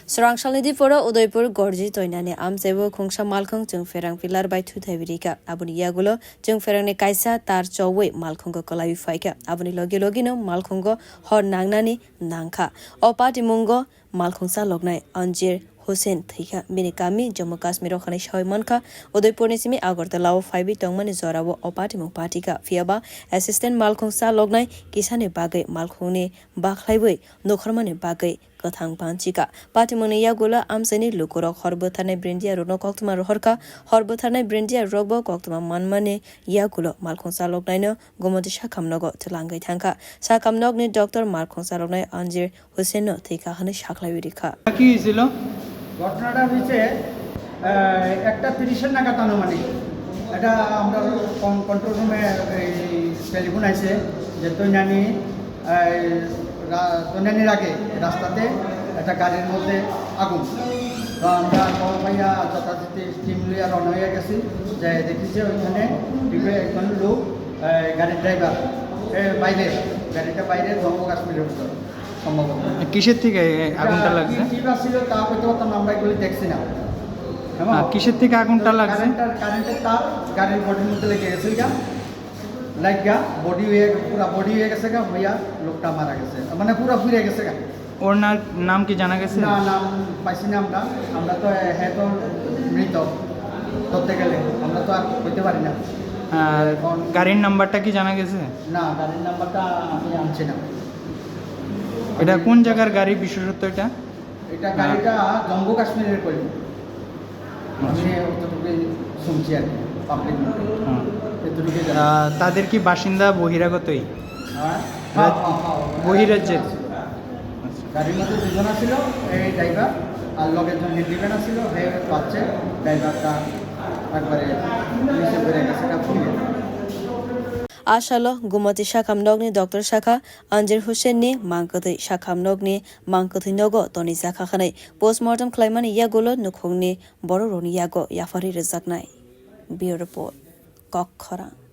Sorangshali Poro Udaipur Gorji Toinani Amsevo Kungsha Malkong chwngphereng pilar by Thwikha Abuni Yagulo chwngphereng kaisa tar chowe Malkongo Kolawi Faika Abuni Logino Malkongo Hor Nangnani Nangkha Opati Mungo Malkongsa Lognai Anjir Hussein thwikha Minikami Jammu Kashmir Khani Shoymanka Udaipur Nisimi Agartala 5 Tongmani Zorawo Opati Mupatika Fiaba Assistant Malkongsa Lognai Kisane Bagai Malkhone Bakhlaiwe Nokharmane Bagai Kathang Panchika Patimoni Yagula Amseni Lukuro Horbotane Brindia Rono Koktuma Rohorka Horbotane Brindia Robo Koktuma Manmane Yagulo Malkongsa Lognaino Gomoti Shakamnogo Tulangai Tanka Shakamnogni Dr. Malkongsa Lognai Anjir Hussein thwikha Khani Shaklawirika কি ছিল ঘটনাটা হয়েছে একটা 30 নাগাদ আনুমানিক এটা আমরা control রুমে টেলিফোন আইছে যে তৈনানির আগে রাস্তাতে একটা গাড়ির মধ্যে আগুন তো আমরা খবর পাইয়া যথাযথ টিম লিয়ে রওনা হয়ে গেছি যে দেখি যে ওইখানে একজন লোক গাড়ির ড্রাইভার গাড়িটা বাইরে জম্মু কাশ্মীরের ভিতর সম্ভবত কিসের থেকে আগুনটা লাগছে কি ছিল তা হয়তো আমরা এগুলি দেখছি না কিসের থেকে আগুনটা লাগছে কারেন্টের তার গাড়ির বডির মধ্যে লেগে গেছে লাগা বডি হয়ে গেছে হইয়া লোকটা মারা গেছে মানে পুরো পুড়ে গেছে ওর নাম কি জানা গেছে না নাম পাইছি না আমরা তো হ্যাঁ তো মৃত ধরতে গেলে আমরা তো আর করতে পারি না আর গাড়ির নাম্বারটা কি জানা গেছে না গাড়ির নাম্বারটা আমি আনছি না এটা কোন জায়গার গাড়ি বিশেষত্ব এটা গাড়িটা জম্মু কাশ্মীরের করি আমি অতটুকু শুনছি আর কি পাবলিক তাদের কি বাসিন্দা বহিরাগতই বহিরাজ্যের গাড়ির মধ্যে দুজন ছিল এই ড্রাইভার আর লগের জন হ্যান্ডিম্যান ছিল হয়ে পাচ্ছে ড্রাইভারটা একবারে নিচে বেড়ে গেছে Ashalo Gumati Shakamnogni Dr. Shaka Anjir Hussein ni Mankati Shakamnogni Mankati Nogo Toni Zakhakhane Postmortem Claimani Yagulo Nukhongni Bororoni Yago Yafari Rezaknai Bureau Report Khorok